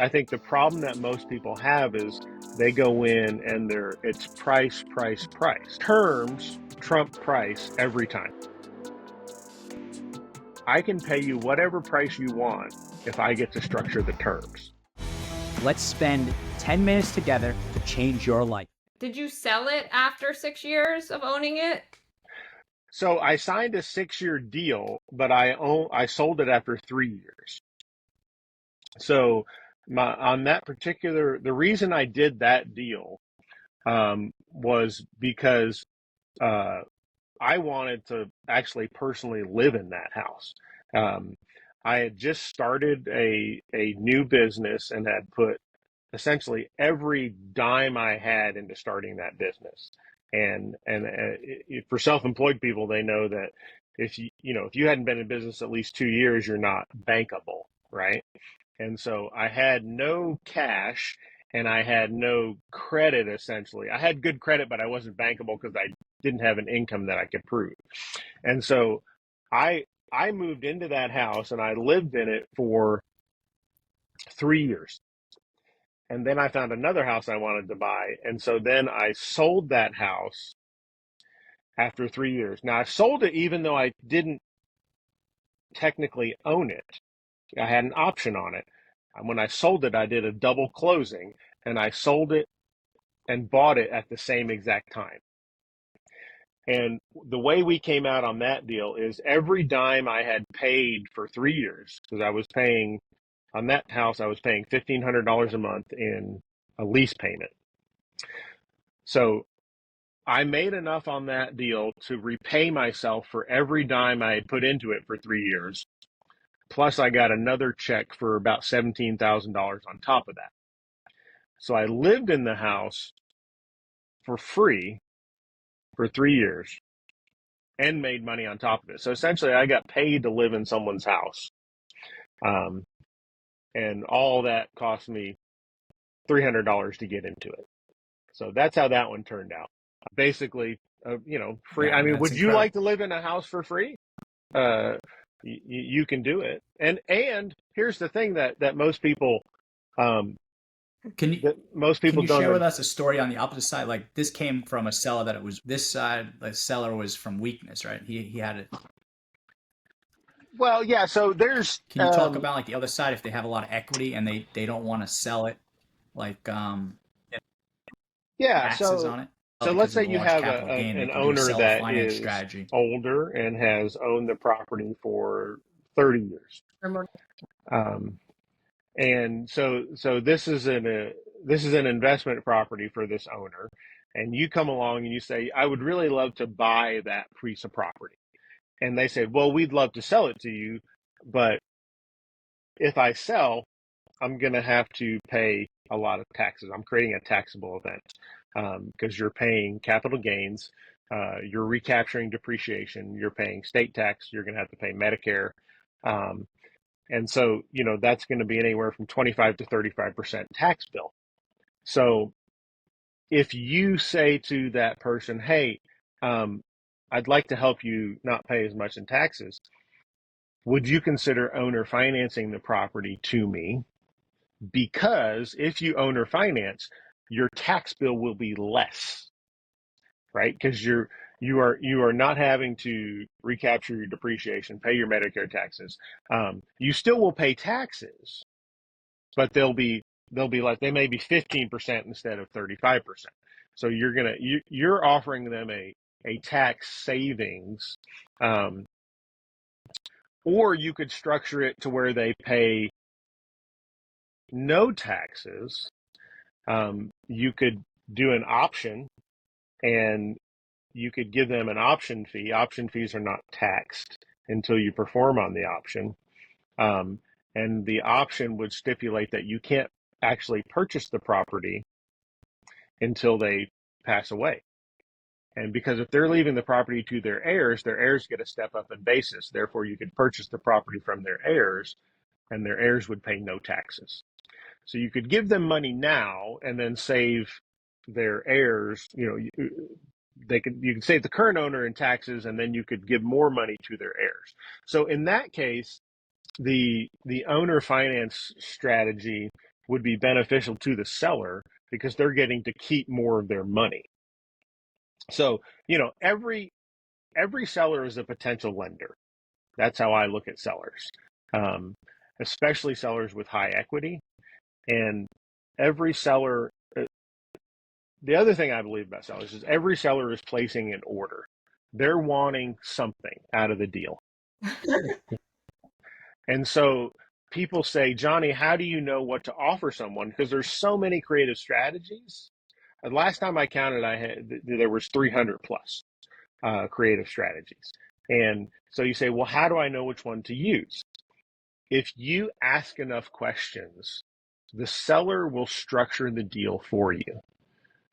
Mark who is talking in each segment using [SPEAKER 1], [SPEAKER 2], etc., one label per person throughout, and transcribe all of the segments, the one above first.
[SPEAKER 1] I think the problem that most people have is they go in and it's price, price, price. Terms trump price every time. I can pay you whatever price you want if I get to structure the terms.
[SPEAKER 2] Let's spend 10 minutes together to change your life.
[SPEAKER 3] Did you sell it after 6 years of owning it?
[SPEAKER 1] So I signed a 6-year deal, but I sold it after 3 years. So the reason I did that deal was because I wanted to actually personally live in that house. Um, I had just started a new business and had put essentially every dime I had into starting that business. And for self-employed people, they know that if you hadn't been in business at least 2 years, you're not bankable, right? And so I had no cash and I had no credit essentially. I had good credit, but I wasn't bankable because I didn't have an income that I could prove. And so I I moved into that house and I lived in it for 3 years. And then I found another house I wanted to buy. And so then I sold that house after 3 years. Now I sold it even though I didn't technically own it. I had an option on it. And when I sold it, I did a double closing and I sold it and bought it at the same exact time. And the way we came out on that deal is every dime I had paid for 3 years, because I was paying on that house, I was paying $1,500 a month in a lease payment. So I made enough on that deal to repay myself for every dime I had put into it for 3 years. Plus, I got another check for about $17,000 on top of that. So I lived in the house for free for 3 years and made money on top of it. So essentially, I got paid to live in someone's house. Um, and all that cost me $300 to get into it. So that's how that one turned out. Basically, free.
[SPEAKER 4] Yeah,
[SPEAKER 1] I mean,
[SPEAKER 4] that's
[SPEAKER 1] would you
[SPEAKER 4] incredible.
[SPEAKER 1] like to live in a house for free? You can do it. And here's the thing that most people um,
[SPEAKER 4] Can you
[SPEAKER 1] that most
[SPEAKER 4] can
[SPEAKER 1] people
[SPEAKER 4] you
[SPEAKER 1] don't.
[SPEAKER 4] share with us a story on the opposite side? Like this came from a seller that it was this side. The seller was from weakness, right? He had it.
[SPEAKER 1] Well, yeah. So there's
[SPEAKER 4] Can you talk about like the other side if they have a lot of equity and they don't want to sell it, like
[SPEAKER 1] yeah.
[SPEAKER 4] taxes
[SPEAKER 1] So
[SPEAKER 4] on it
[SPEAKER 1] so let's
[SPEAKER 4] because of
[SPEAKER 1] say
[SPEAKER 4] the
[SPEAKER 1] you
[SPEAKER 4] large
[SPEAKER 1] have
[SPEAKER 4] capital gain? They
[SPEAKER 1] an
[SPEAKER 4] can do a
[SPEAKER 1] owner
[SPEAKER 4] seller
[SPEAKER 1] that
[SPEAKER 4] finance
[SPEAKER 1] is
[SPEAKER 4] strategy.
[SPEAKER 1] older and has owned the property for 30 years. Um, and so this is an investment property for this owner. And you come along and you say, I would really love to buy that piece of property. And they said, well, we'd love to sell it to you, but if I sell, I'm going to have to pay a lot of taxes. I'm creating a taxable event because you're paying capital gains, you're recapturing depreciation, you're paying state tax, you're going to have to pay Medicare. Um, and so, that's going to be anywhere from 25 to 35% tax bill. So if you say to that person, hey, I'd like to help you not pay as much in taxes, would you consider owner financing the property to me? Because if you owner finance, your tax bill will be less, right? Because you are not having to recapture your depreciation, pay your Medicare taxes. You still will pay taxes, but they'll be like they may be 15% instead of 35%. So you're offering them a tax savings, um, or you could structure it to where they pay no taxes. You could do an option and you could give them an option fee. Option fees are not taxed until you perform on the option. And the option would stipulate that you can't actually purchase the property until they pass away. And because if they're leaving the property to their heirs get a step up in basis. Therefore, you could purchase the property from their heirs and their heirs would pay no taxes. So you could give them money now and then save their heirs, you can save the current owner in taxes and then you could give more money to their heirs. So in that case, the owner finance strategy would be beneficial to the seller because they're getting to keep more of their money. So, every seller is a potential lender. That's how I look at sellers, especially sellers with high equity. And every seller, the other thing I believe about sellers is every seller is placing an order. They're wanting something out of the deal. And so people say, Johnny, how do you know what to offer someone? Because there's so many creative strategies. The last time I counted, there was 300 plus creative strategies. And so you say, well, how do I know which one to use? If you ask enough questions, the seller will structure the deal for you.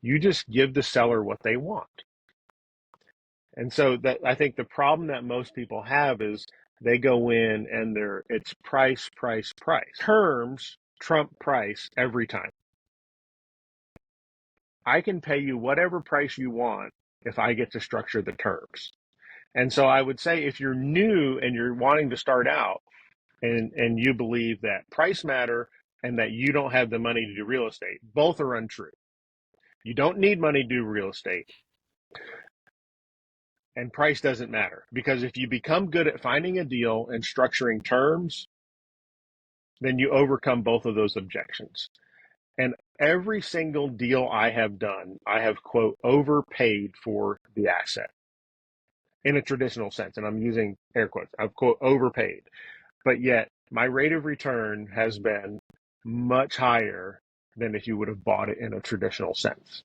[SPEAKER 1] You just give the seller what they want. And so that I think the problem that most people have is they go in and it's price, price, price. Terms trump price every time. I can pay you whatever price you want if I get to structure the terms. And so I would say if you're new and you're wanting to start out and you believe that price matter and that you don't have the money to do real estate, both are untrue. You don't need money to do real estate. And price doesn't matter, because if you become good at finding a deal and structuring terms, then you overcome both of those objections. And every single deal I have done, I have, quote, overpaid for the asset in a traditional sense. And I'm using air quotes. I've, quote, overpaid. But yet my rate of return has been much higher than if you would have bought it in a traditional sense.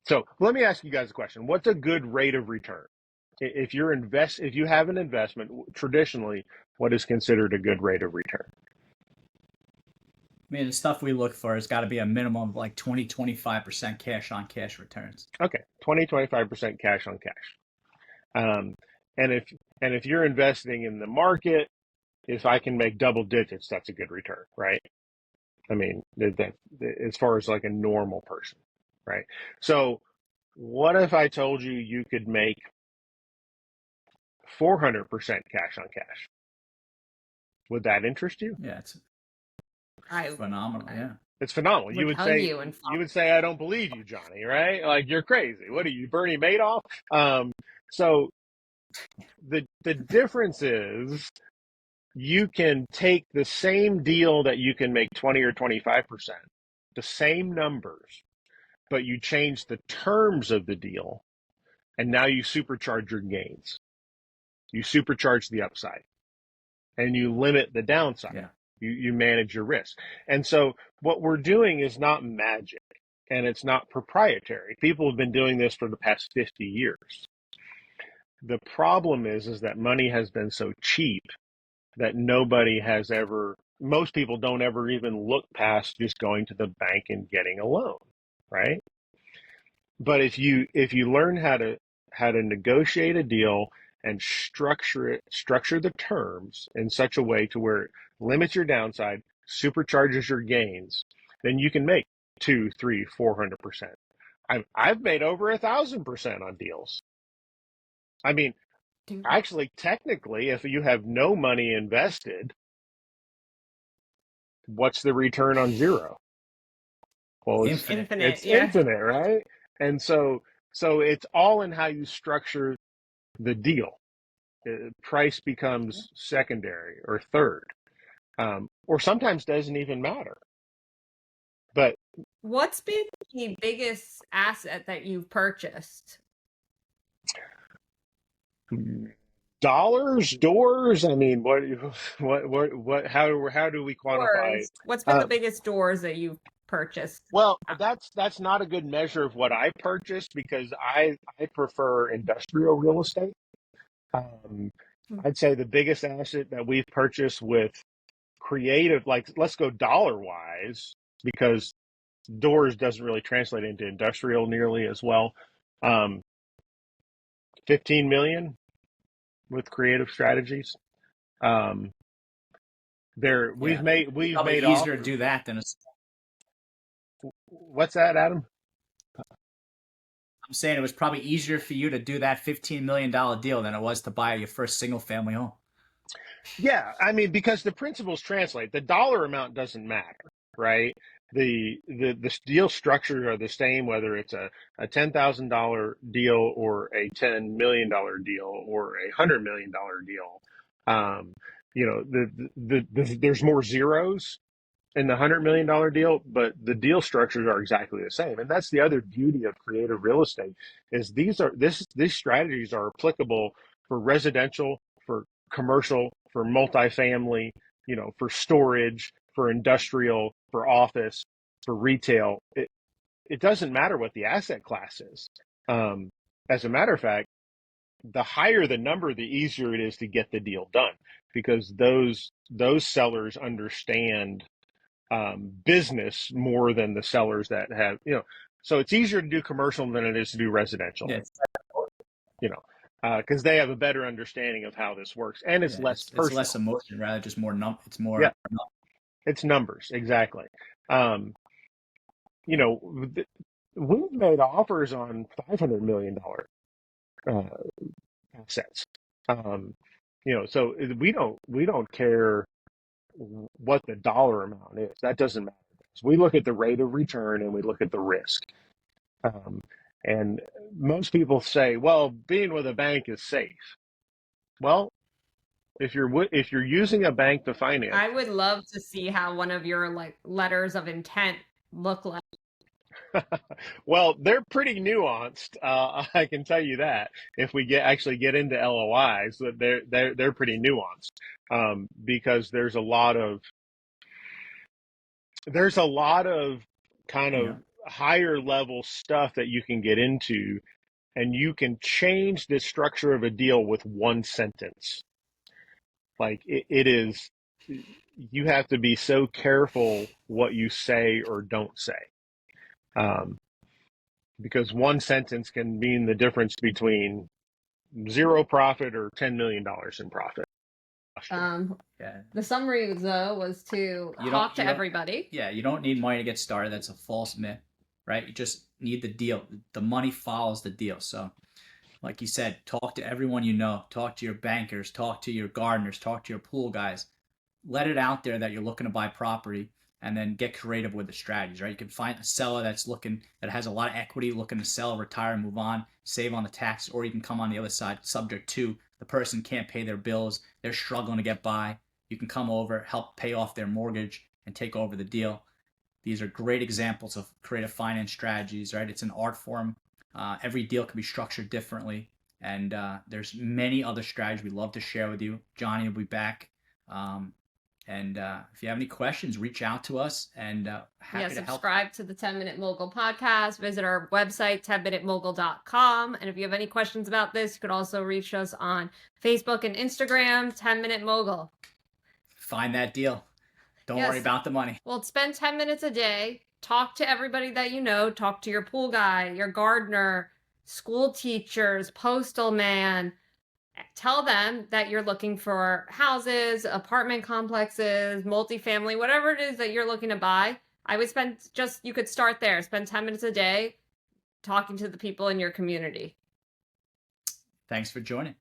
[SPEAKER 1] So let me ask you guys a question. What's a good rate of return? If you have an investment, traditionally, what is considered a good rate of return?
[SPEAKER 4] I mean, the stuff we look for has got to be a minimum of like 20-25% cash on cash returns.
[SPEAKER 1] Okay, 20-25% cash on cash. And if you're investing in the market, if I can make double digits, that's a good return, right? I mean, that as far as like a normal person, right? So what if I told you you could make 400% cash on cash? Would that interest you?
[SPEAKER 4] Yeah, it's phenomenal. Yeah,
[SPEAKER 1] it's phenomenal. You would say, I don't believe you, Johnny, right? Like, you're crazy. What are you, Bernie Madoff? So the difference is you can take the same deal that you can make 20 or 25%, the same numbers, but you change the terms of the deal, and now you supercharge your gains. You supercharge the upside, and you limit the downside.
[SPEAKER 4] Yeah.
[SPEAKER 1] You manage your risk. And so what we're doing is not magic, and it's not proprietary. People have been doing this for the past 50 years. The problem is that money has been so cheap that most people don't ever even look past just going to the bank and getting a loan, right? But if you learn how to negotiate a deal and structure the terms in such a way to where it limits your downside, supercharges your gains, then you can make 200, 300, 400%. I've made over 1,000% on deals. I mean, actually, technically, if you have no money invested, what's the return on zero? Well, it's
[SPEAKER 3] infinite.
[SPEAKER 1] Infinite, right? And so it's all in how you structure the deal. Price becomes secondary or third, or sometimes doesn't even matter. But
[SPEAKER 3] what's been the biggest asset that you've purchased?
[SPEAKER 1] Dollars, doors. I mean, what? How do we quantify?
[SPEAKER 3] Doors. What's been the biggest doors that you've purchased?
[SPEAKER 1] Well, that's not a good measure of what I purchased, because I prefer industrial real estate. I'd say the biggest asset that we've purchased with creative, like, let's go dollar wise, because doors doesn't really translate into industrial nearly as well. 15 million with creative strategies. We've made
[SPEAKER 4] easier to do that than
[SPEAKER 1] what's that, Adam?
[SPEAKER 4] I'm saying it was probably easier for you to do that $15 million deal than it was to buy your first single family home.
[SPEAKER 1] Yeah, I mean, because the principles translate. The dollar amount doesn't matter. right? The deal structures are the same, whether it's a $10,000 deal or a $10 million deal or a $100 million deal. There's more zeros in the $100 million deal, but the deal structures are exactly the same. And that's the other beauty of creative real estate is these strategies are applicable for residential, for commercial, for multifamily, for storage, for industrial, for office, for retail. It doesn't matter what the asset class is. As a matter of fact, the higher the number, the easier it is to get the deal done because those sellers understand business more than the sellers that have, so it's easier to do commercial than it is to do residential,
[SPEAKER 4] Yes.
[SPEAKER 1] Because they have a better understanding of how this works, and it's less personal.
[SPEAKER 4] It's less emotion, rather just more it's more.
[SPEAKER 1] Yeah, it's numbers, exactly. We've made offers on $500 million assets. So we don't care what the dollar amount is. That doesn't matter. So we look at the rate of return and we look at the risk. And most people say, well, being with a bank is safe. Well, if you're using a bank to finance,
[SPEAKER 3] I would love to see how one of your letters of intent look like.
[SPEAKER 1] Well, they're pretty nuanced. I can tell you that if we actually get into LOIs, they're pretty nuanced because there's a lot of kind of higher level stuff that you can get into, and you can change the structure of a deal with one sentence. Like it is, you have to be so careful what you say or don't say. Because one sentence can mean the difference between zero profit or $10 million in profit.
[SPEAKER 3] The summary though was to talk to everybody.
[SPEAKER 4] Yeah, you don't need money to get started. That's a false myth, right? You just need the deal. The money follows the deal. So, like you said, talk to everyone you know. Talk to your bankers. Talk to your gardeners. Talk to your pool guys. Let it out there that you're looking to buy property, and then get creative with the strategies, right? You can find a seller that has a lot of equity, looking to sell, retire, move on, save on the tax, or you can come on the other side, subject to the person can't pay their bills, they're struggling to get by. You can come over, help pay off their mortgage, and take over the deal. These are great examples of creative finance strategies, right? It's an art form. Every deal can be structured differently, and there's many other strategies we'd love to share with you. Jonny will be back. And if you have any questions, reach out to us, and happy to help.
[SPEAKER 3] Subscribe to the 10-Minute Mogul podcast. Visit our website, 10minutemogul.com. And if you have any questions about this, you could also reach us on Facebook and Instagram, 10-Minute Mogul.
[SPEAKER 4] Find that deal. Don't worry about the money.
[SPEAKER 3] Well, spend 10 minutes a day. Talk to everybody that you know. Talk to your pool guy, your gardener, school teachers, postal man. Tell them that you're looking for houses, apartment complexes, multifamily, whatever it is that you're looking to buy. I would you could start there. Spend 10 minutes a day talking to the people in your community.
[SPEAKER 4] Thanks for joining.